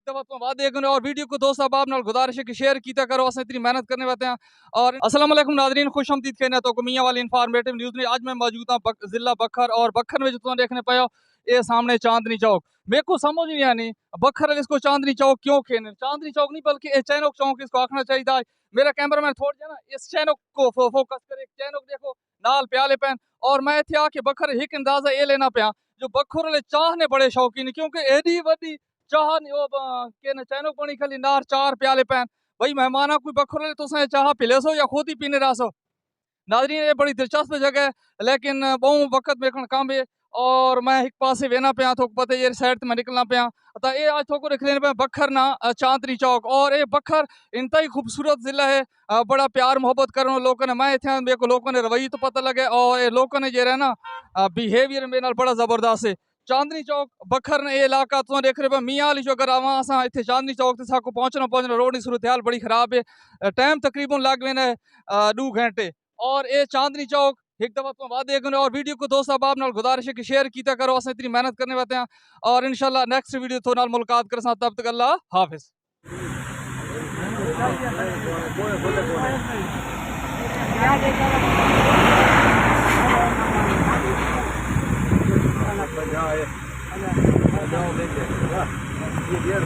दफा तो वादे करो और वीडियो को दोस्त अहबाब नाल गुजारिश है कि शेयर कीता करो। अस इतनी मेहनत करने वाते हैं। और अस्सलाम वालेकुम नाज़रीन, खुशआमदीद कहना तो मियाँ वाली इन्फॉर्मेटिव न्यूज़ में आज मैं मौजूद हूँ जिला बखर। और बखर में जो तुम देखने पाए हो ये सामने चांदनी चौक। मेरे को समझ नहीं आनी बखर इसको चांदनी चौक क्यों कहने, चांदनी चौक नहीं बल्कि चैनोक चौक इसको आखना चाहिए। मेरा कैमरा मैन थोड़ा ना इस चैनोक को फोकस करे। चैनोक देखो नाल प्याले पैन। और मैं इतने आके बखर एक अंदाजा ये लेना पाया जो बखर वाले चाह ने बड़े शौकीन, क्योंकि एडी वड्डी चाह के चैनोक बनी खाली नार चार प्याले पैन। भाई मेहमान कोई बखर वाले तुम चाह पिले सो या खुद ही पीने रहा सो। नाज़रीन ये बड़ी दिलचस्प जगह है, लेकिन बहु वक्त मेरे काम है और मैं एक पास वेना पाया तो पता ये साइड मैं निकलना पाया। तो ये आज थोको रख लेने पे बखर ना चांदनी चौक। और ये बखर इंतई खूबसूरत जिला है, बड़ा प्यार मोहब्बत करने लोगों ने मैं इतना मेरे को लोगों ने रवैये तो पता लगे और ये लोगों ने जो है ना बिहेवियर मेरे नाल बड़ा जबरदस्त है। चांदनी चौक बखर ने ये इलाका तुम देख रहे हो मियाँ वाली जो अगर आवा असा इतने चांदनी चौक से आपको पहुंचना रोड की सूरत हाल बड़ी खराब है। टाइम तकरीबन लग वेना है 2 घंटे। और ये चांदनी चौक एक दफा तो वादे करो और वीडियो को दोस्त अहबाब नाल गुजारिश है कि शेयर कीता करो। अस इतनी मेहनत करने वाते हैं और इंशाल्लाह नेक्स्ट वीडियो तो नाल मुलाकात कर तब तक अल्लाह हाफिज। ये